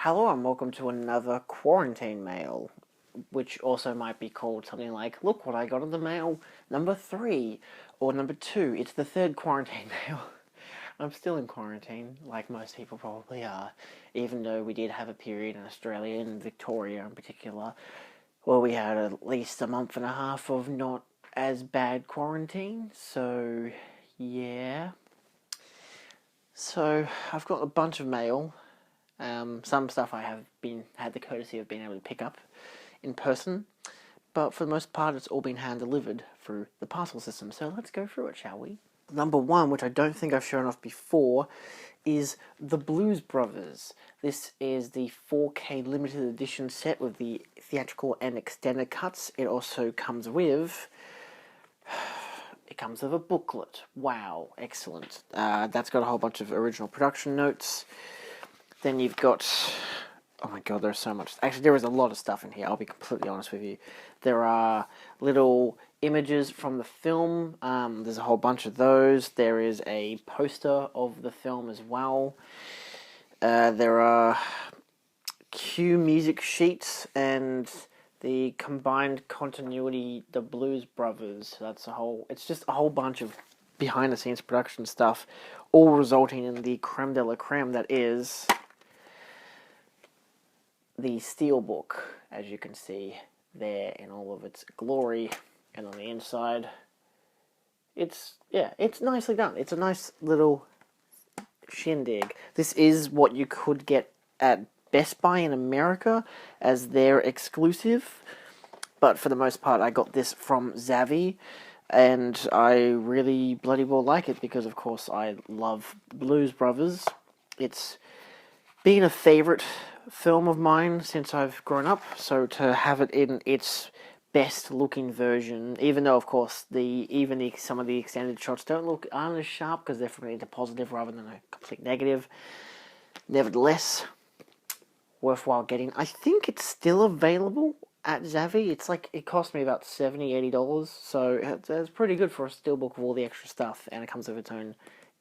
Hello and welcome to another quarantine mail, which also might be called something like, look what I got in the mail, number 3, or number 2, it's the third quarantine mail. I'm still in quarantine, like most people probably are, even though we did have a period in Australia, and Victoria in particular, where we had at least a month and a half of not as bad quarantine, so yeah. So, I've got a bunch of mail. Some stuff I have had the courtesy of being able to pick up in person, but for the most part it's all been hand delivered through the parcel system. So let's go through it, shall we? Number 1, which I don't think I've shown off before, is the Blues Brothers. This is the 4K limited edition set with the theatrical and extended cuts. It also comes with a booklet. Wow, excellent. That's got a whole bunch of original production notes. Then you've got, oh my god, there's so much. Actually, there is a lot of stuff in here, I'll be completely honest with you. There are little images from the film, there's a whole bunch of those. There is a poster of the film as well. There are cue music sheets and the combined continuity, the Blues Brothers. It's just a whole bunch of behind the scenes production stuff, all resulting in the creme de la creme that is the steelbook, as you can see there in all of its glory. And on the inside, it's nicely done. It's a nice little shindig. This is what you could get at Best Buy in America as their exclusive, but for the most part I got this from Zavvi, and I really bloody well like it because of course I love Blues Brothers. It's been a favourite film of mine since I've grown up, so to have it in its best looking version, even though of course some of the extended shots aren't as sharp because they're from a positive rather than a complete negative, nevertheless worthwhile getting. I think it's still available at Zavvi. It cost me about $70-$80, so it's pretty good for a steelbook with all the extra stuff, and it comes with its own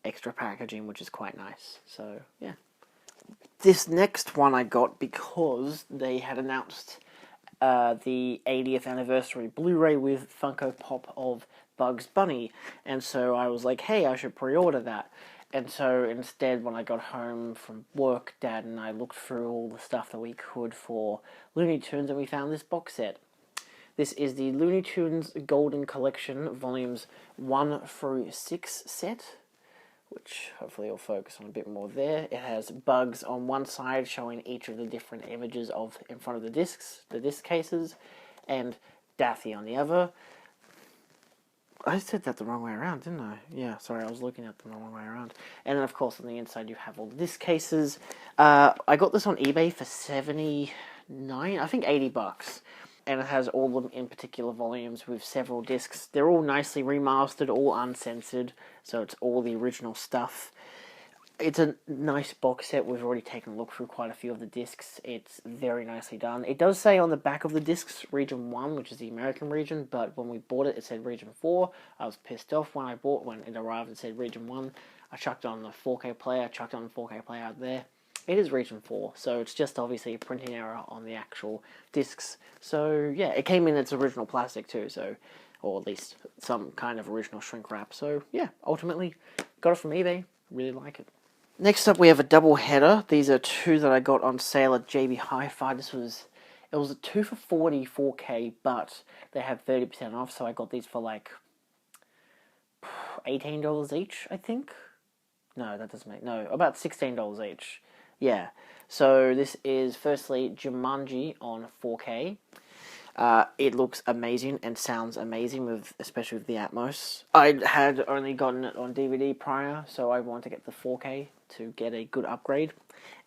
extra packaging, which is quite nice. So yeah. This next one I got because they had announced the 80th anniversary Blu-ray with Funko Pop of Bugs Bunny, and so I was like, hey, I should pre-order that. And so instead, when I got home from work, Dad and I looked through all the stuff that we could for Looney Tunes, and we found this box set. This is the Looney Tunes Golden Collection, volumes 1 through 6 set, which hopefully will focus on a bit more there. It has Bugs on one side showing each of the different images in front of the disc cases, and Daffy on the other. I said that the wrong way around, didn't I? Yeah, sorry, I was looking at them the wrong way around. And then, of course, on the inside you have all the disc cases. I got this on eBay for $79, I think $80. And it has all of them in particular volumes with several discs. They're all nicely remastered, all uncensored, so it's all the original stuff. It's a nice box set. We've already taken a look through quite a few of the discs. It's very nicely done. It does say on the back of the discs Region 1, which is the American region, but when we bought it, it said Region 4. I was pissed off when it arrived and said Region 1. I chucked it on the 4K player, out there. It is Region 4, so it's just obviously a printing error on the actual discs. So yeah, it came in its original plastic too, or at least some kind of original shrink wrap. So yeah, ultimately, got it from eBay. Really like it. Next up, we have a double header. These are two that I got on sale at JB Hi-Fi. It was a 2 for $40 4K, but they have 30% off, so I got these for like $18 each, I think. No, that doesn't about $16 each. Yeah. So this is firstly Jumanji on 4K. It looks amazing and sounds amazing, especially with the Atmos. I had only gotten it on DVD prior, so I wanted to get the 4K to get a good upgrade.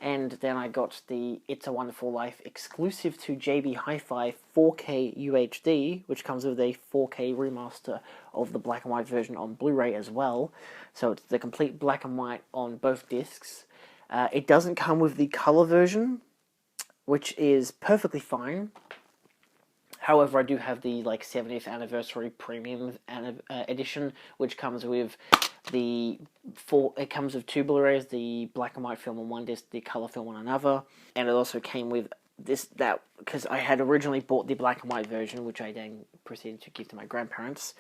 And then I got the It's a Wonderful Life exclusive to JB Hi-Fi 4K UHD, which comes with a 4K remaster of the black and white version on Blu-ray as well. So it's the complete black and white on both discs. It doesn't come with the color version, which is perfectly fine. However, I do have the 70th anniversary premium edition, which comes with It comes with 2 Blu-rays, the black and white film on one disc, the color film on another, and it also came with because I had originally bought the black and white version, which I then proceeded to give to my grandparents,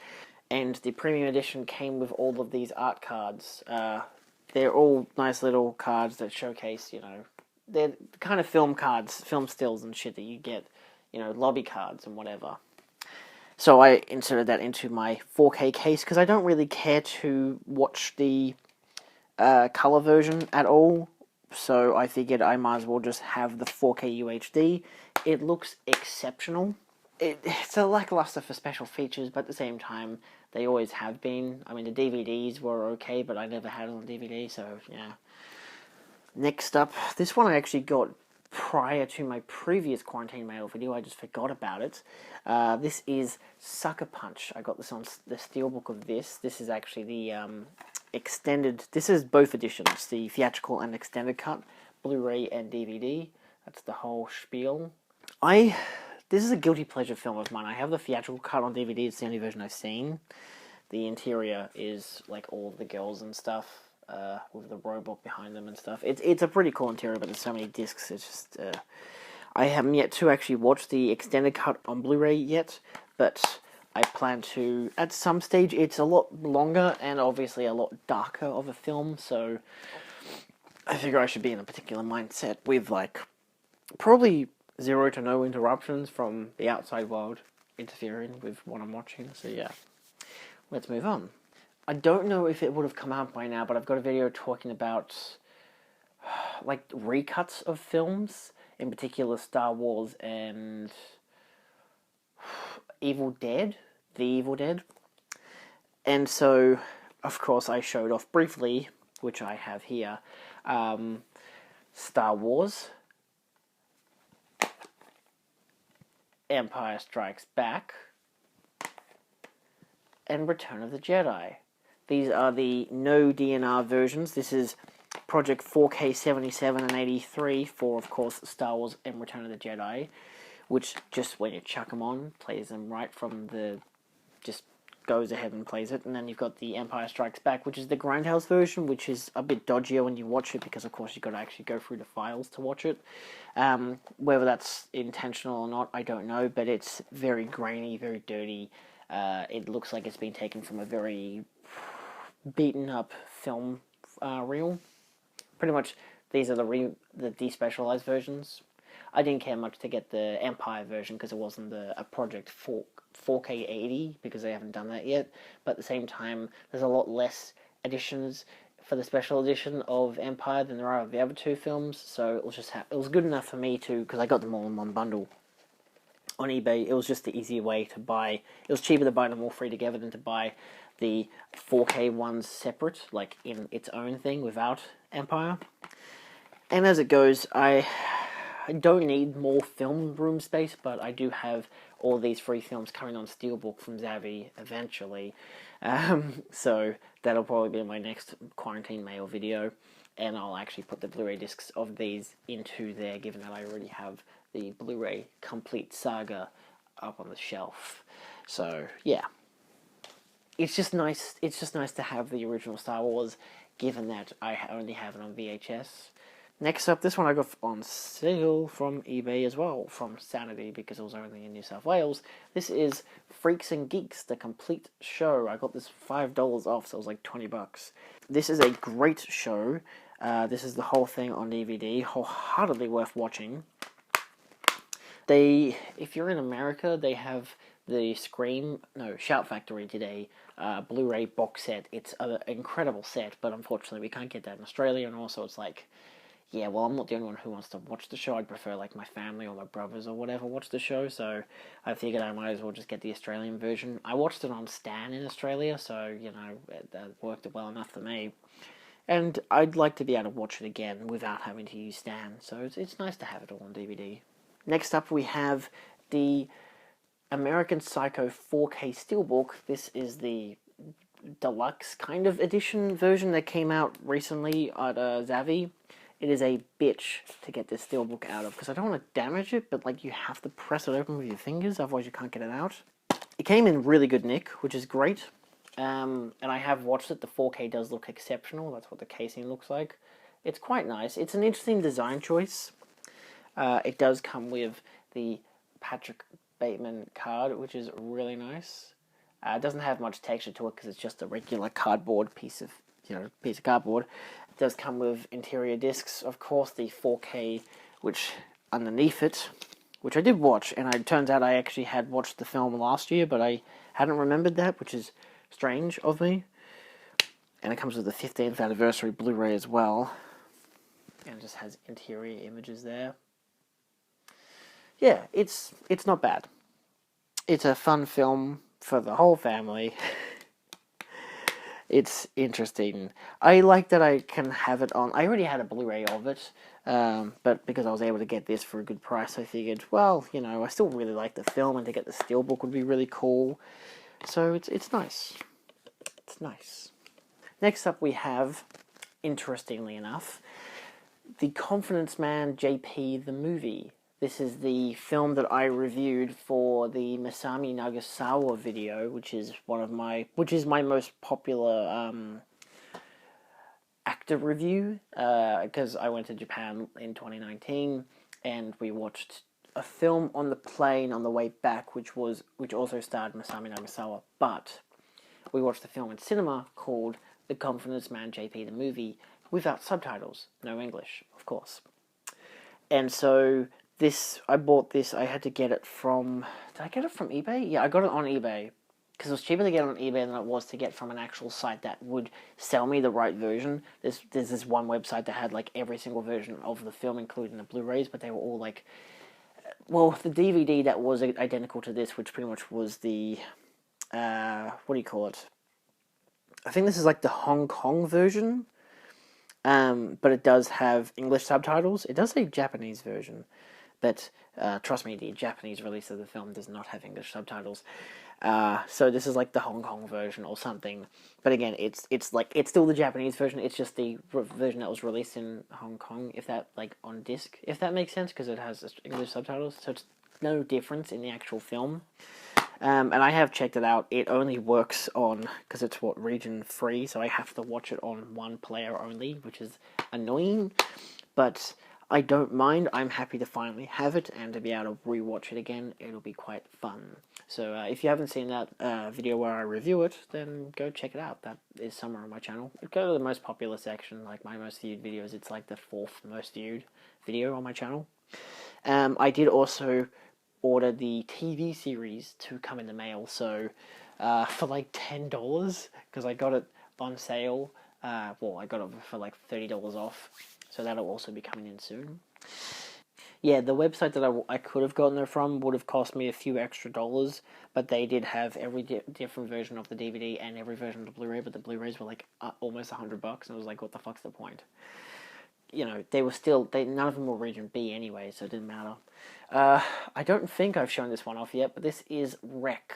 and the premium edition came with all of these art cards. They're all nice little cards that showcase, they're kind of film cards, film stills and shit that you get, lobby cards and whatever. So I inserted that into my 4K case because I don't really care to watch the color version at all. So I figured I might as well just have the 4K UHD. It looks exceptional. It's a lackluster for special features, but at the same time, they always have been. I mean, the DVDs were okay, but I never had it on DVD, so yeah. Next up, this one I actually got prior to my previous Quarantine Mail video. I just forgot about it. This is Sucker Punch. I got this on the steelbook of this. This is actually the extended... This is both editions, the theatrical and extended cut, Blu-ray and DVD. That's the whole spiel. This is a guilty pleasure film of mine. I have the theatrical cut on DVD. It's the only version I've seen. The interior is like all of the girls and stuff, with the robot behind them and stuff. It's a pretty cool interior, but there's so many discs. It's just I haven't yet to actually watch the extended cut on Blu-ray yet, but I plan to at some stage. It's a lot longer and obviously a lot darker of a film, so I figure I should be in a particular mindset with like probably 0 to no interruptions from the outside world interfering with what I'm watching. So yeah, let's move on. I don't know if it would have come out by now, but I've got a video talking about like recuts of films, in particular Star Wars and Evil Dead, The Evil Dead. And so, of course, I showed off briefly, which I have here, Star Wars, Empire Strikes Back, and Return of the Jedi. These are the no DNR versions. This is Project 4K 77 and 83 for, of course, Star Wars and Return of the Jedi, which just when you chuck them on, plays them right from just goes ahead and plays it. And then you've got the Empire Strikes Back, which is the Grindhouse version, which is a bit dodgier when you watch it because, of course, you've got to actually go through the files to watch it. Whether that's intentional or not, I don't know, but it's very grainy, very dirty. It looks like it's been taken from a very beaten up film reel. Pretty much, these are the despecialized versions. I didn't care much to get the Empire version because it wasn't a Project 4K 80 because they haven't done that yet. But at the same time, there's a lot less editions for the special edition of Empire than there are of the other 2 films. So it was just it was good enough for me to, because I got them all in one bundle on eBay. It was just the easier way to buy. It was cheaper to buy them all free together than to buy the 4K ones separate, like in its own thing without Empire. And as it goes, I don't need more film room space, but I do have all these free films coming on Steelbook from Zavvi eventually. So that'll probably be my next Quarantine Mail video, and I'll actually put the Blu-ray discs of these into there, given that I already have the Blu-ray Complete Saga up on the shelf. So yeah, it's just nice. It's just nice to have the original Star Wars, given that I only have it on VHS. Next up, this one I got on sale from eBay as well, from Sanity, because it was only in New South Wales. This is Freaks and Geeks, the complete show. I got this $5 off, so it was like 20 bucks. This is a great show. This is the whole thing on DVD, wholeheartedly worth watching. If you're in America, they have the Shout Factory did a Blu-ray box set. It's an incredible set, but unfortunately we can't get that in Australia, and also it's like, yeah, well, I'm not the only one who wants to watch the show. I'd prefer, like, my family or my brothers or whatever watch the show, so I figured I might as well just get the Australian version. I watched it on Stan in Australia, so, that worked well enough for me. And I'd like to be able to watch it again without having to use Stan, so it's nice to have it all on DVD. Next up, we have the American Psycho 4K Steelbook. This is the deluxe kind of edition version that came out recently at Zavvi. It is a bitch to get this steelbook out of, because I don't want to damage it, but like you have to press it open with your fingers, otherwise you can't get it out. It came in really good nick, which is great. And I have watched it. The 4K does look exceptional. That's what the casing looks like. It's quite nice. It's an interesting design choice. It does come with the Patrick Bateman card, which is really nice. It doesn't have much texture to it because it's just a regular cardboard piece of cardboard. It does come with interior discs, of course, the 4K, which underneath it, which I did watch, and it turns out I actually had watched the film last year, but I hadn't remembered that, which is strange of me. And it comes with the 15th anniversary Blu-ray as well, and it just has interior images there. Yeah, it's not bad. It's a fun film for the whole family. It's interesting. I like that I can have it on. I already had a Blu-ray of it, but because I was able to get this for a good price, I figured, well, I still really like the film, and to get the steelbook would be really cool. So it's nice. It's nice. Next up we have, interestingly enough, The Confidence Man JP the movie. This is the film that I reviewed for the Masami Nagasawa video, which is my most popular actor review, because I went to Japan in 2019 and we watched a film on the plane on the way back, which also starred Masami Nagasawa, but we watched the film in cinema called The Confidence Man JP the movie without subtitles, no English, of course. And so I bought this. I had to get it from. Did I get it from eBay? Yeah, I got it on eBay because it was cheaper to get on eBay than it was to get from an actual site that would sell me the right version. There's this one website that had like every single version of the film, including the Blu-rays, but they were all like, well, the DVD that was identical to this, which pretty much was the what do you call it? I think this is like the Hong Kong version, but it does have English subtitles. It does say Japanese version. But trust me, the Japanese release of the film does not have English subtitles. So this is like the Hong Kong version or something. But again, it's still the Japanese version. It's just the version that was released in Hong Kong, if that on disc, if that makes sense, because it has English subtitles. So it's no difference in the actual film. And I have checked it out. It only works on, because it's region free, so I have to watch it on one player only, which is annoying. But I don't mind. I'm happy to finally have it and to be able to rewatch it again. It'll be quite fun. So if you haven't seen that video where I review it, then go check it out. That is somewhere on my channel. Go to the most popular section, like my most viewed videos. It's like the 4th most viewed video on my channel. I did also order the TV series to come in the mail, so for like $10, because I got it on sale. I got it for like $30 off. So that'll also be coming in soon. Yeah, the website that I could have gotten it from would have cost me a few extra dollars, but they did have every different version of the DVD and every version of the Blu-ray, but the Blu-rays were like almost $100, and I was like, what the fuck's the point? They were still, none of them were region B anyway, so it didn't matter. I don't think I've shown this one off yet, but this is Rec,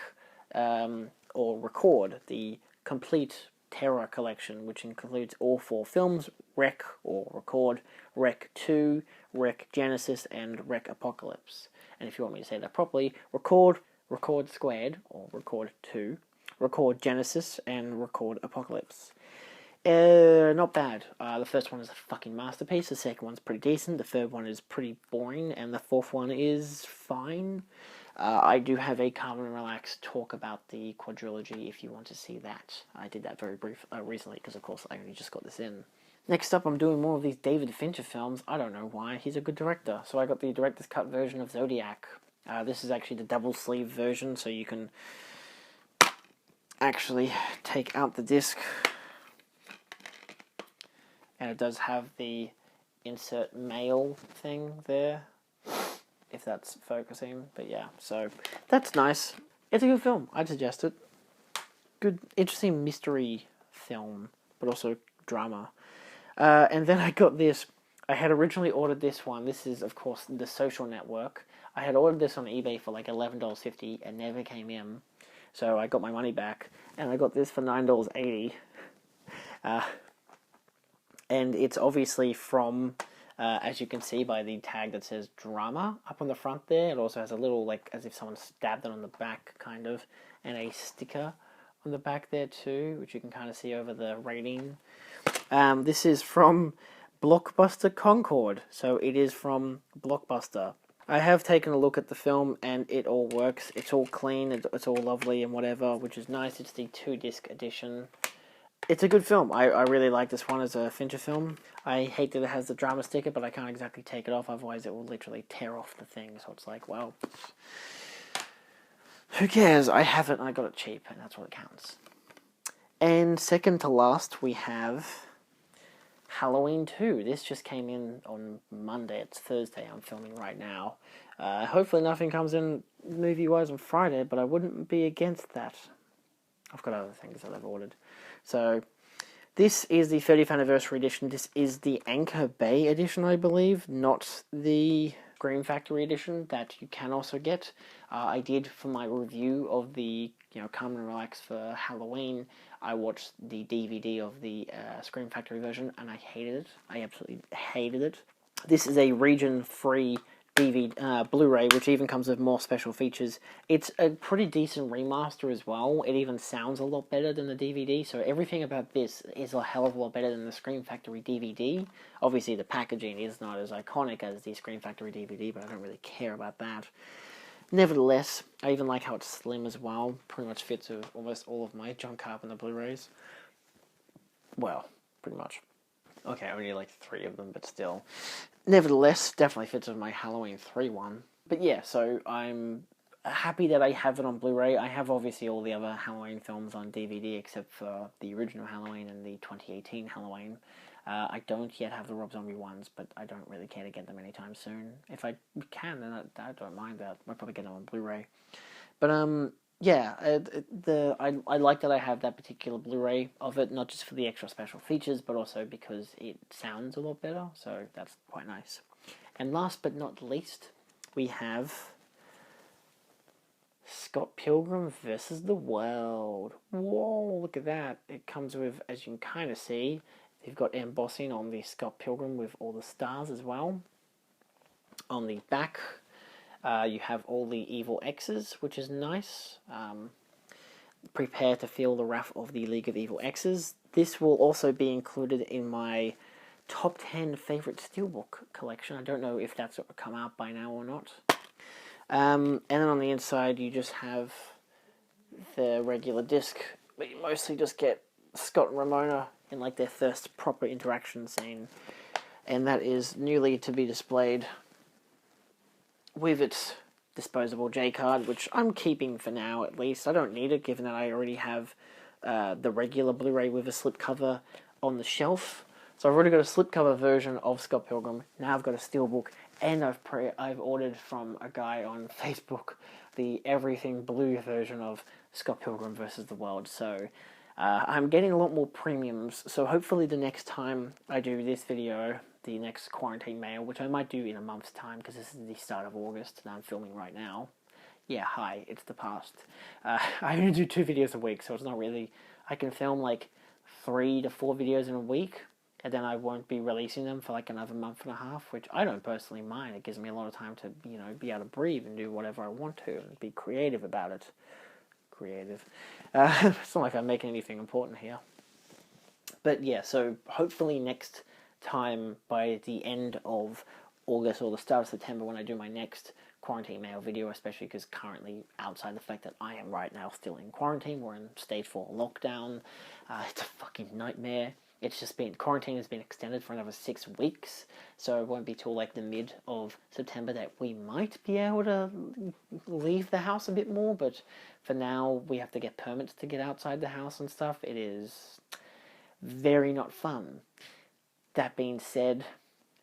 or Record, the complete Terror collection, which includes all 4 films: Rec or Record, Rec 2, Rec Genesis, and Rec Apocalypse. And if you want me to say that properly, Record Squared, or Record 2, Record Genesis, and Record Apocalypse. Not bad. The first one is a fucking masterpiece, the second one's pretty decent, the third one is pretty boring, and the fourth one is fine. I do have a Calm and Relax talk about the quadrilogy if you want to see that. I did that very recently because, of course, I only just got this in. Next up, I'm doing more of these David Fincher films. I don't know why. He's a good director. So I got the director's cut version of Zodiac. This is actually the double sleeve version, so you can actually take out the disc. And it does have the insert mail thing there, if that's focusing. But yeah, so that's nice. It's a good film. I'd suggest it. Good, interesting mystery film, but also drama. And then I got this. I had originally ordered this one. This is, of course, The Social Network. I had ordered this on eBay for like $11.50 and never came in. So I got my money back, and I got this for $9.80. And it's obviously from, as you can see by the tag that says drama up on the front there. It also has a little, like, as if someone stabbed it on the back, kind of, and a sticker on the back there too, which you can kind of see over the rating. This is from Blockbuster Concord, so it is from Blockbuster. I have taken a look at the film, and it all works. It's all clean, it's all lovely and whatever, which is nice. It's the 2-disc edition. It's a good film. I really like this one as a Fincher film. I hate that it has the drama sticker, but I can't exactly take it off, otherwise it will literally tear off the thing. So it's like, well, who cares? I have it and I got it cheap, and that's what counts. And second to last, we have Halloween 2. This just came in on Monday. It's Thursday. I'm filming right now. Hopefully nothing comes in movie-wise on Friday, but I wouldn't be against that. I've got other things that I've ordered. So, this is the 30th anniversary edition. This is the Anchor Bay edition, I believe, not the Scream Factory edition that you can also get. I did, for my review of the, Come and Relax for Halloween, I watched the DVD of the Scream Factory version, and I hated it. I absolutely hated it. This is a region-free DVD, Blu-ray, which even comes with more special features. It's a pretty decent remaster as well. It even sounds a lot better than the DVD, so everything about this is a hell of a lot better than the Scream Factory DVD. Obviously, the packaging is not as iconic as the Scream Factory DVD, but I don't really care about that. Nevertheless, I even like how it's slim as well. Pretty much fits with almost all of my John Carpenter Blu-rays. Well, pretty much. Okay, only like 3 of them, but still. Nevertheless, definitely fits with my Halloween 3 one. But yeah, so I'm happy that I have it on Blu-ray. I have obviously all the other Halloween films on DVD, except for the original Halloween and the 2018 Halloween. I don't yet have the Rob Zombie ones, but I don't really care to get them anytime soon. If I can, then I don't mind that. I'll probably get them on Blu-ray. But yeah, I like that I have that particular Blu-ray of it, not just for the extra special features, but also because it sounds a lot better, so that's quite nice. And last but not least, we have Scott Pilgrim vs. the World. Whoa, look at that. It comes with, as you can kind of see, you've got embossing on the Scott Pilgrim with all the stars as well. On the back, you have all the evil X's, which is nice. Prepare to feel the wrath of the League of Evil X's. This will also be included in my top 10 favorite steelbook collection. I don't know if that's come out by now or not. And then on the inside, you just have the regular disc, but you mostly just get Scott and Ramona in like their first proper interaction scene, and that is newly to be displayed with its disposable J-card, which I'm keeping for now at least. I don't need it, given that I already have the regular Blu-ray with a slipcover on the shelf. So I've already got a slipcover version of Scott Pilgrim. Now I've got a steelbook, and I've ordered from a guy on Facebook the everything blue version of Scott Pilgrim vs. the World. So I'm getting a lot more premiums. So hopefully the next time I do this video, the next quarantine mail, which I might do in a month's time, because this is the start of August and I'm filming right now. Yeah, hi, it's the past. I only do 2 videos a week, so it's not really... I can film like 3 to 4 videos in a week, and then I won't be releasing them for like another month and a half, which I don't personally mind. It gives me a lot of time to, be able to breathe and do whatever I want to and be creative about it. Creative. It's not like I'm making anything important here. But yeah, so hopefully next time, by the end of August or the start of September, when I do my next quarantine mail video, especially because currently, outside the fact that I am right now still in quarantine, we're in stage 4 lockdown. It's a fucking nightmare. It's just been, quarantine has been extended for another 6 weeks, so it won't be till like the mid of September that we might be able to leave the house a bit more, but for now we have to get permits to get outside the house and stuff. It is very not fun. That being said,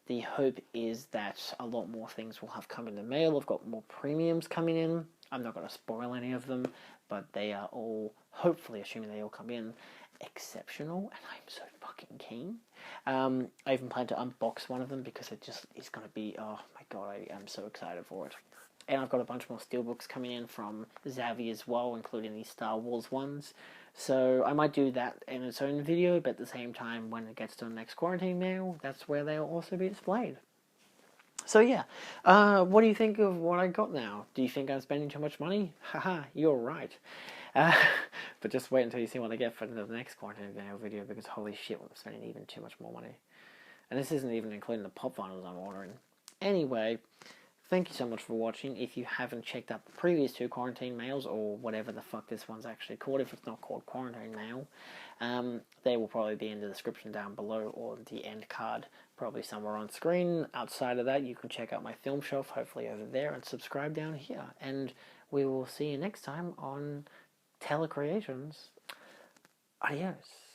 the hope is that a lot more things will have come in the mail. I've got more premiums coming in. I'm not going to spoil any of them, but they are all, hopefully, assuming they all come in, exceptional, and I'm so fucking keen. I even plan to unbox one of them because it just is going to be, oh my god, I am so excited for it. And I've got a bunch more steelbooks coming in from Zavvi as well, including the Star Wars ones. So I might do that in its own video, but at the same time, when it gets to the next quarantine mail, that's where they'll also be displayed. So yeah, what do you think of what I got now? Do you think I'm spending too much money? Haha, you're right. Uh, but just wait until you see what I get for the next quarantine video, because holy shit, I'm spending even too much more money. And this isn't even including the pop vinyls I'm ordering. Anyway, thank you so much for watching. If you haven't checked out the previous 2 quarantine mails, or whatever the fuck this one's actually called, if it's not called quarantine mail, they will probably be in the description down below, or the end card, probably somewhere on screen. Outside of that, you can check out my film shelf, hopefully over there, and subscribe down here. And we will see you next time on Telecreations. Adios.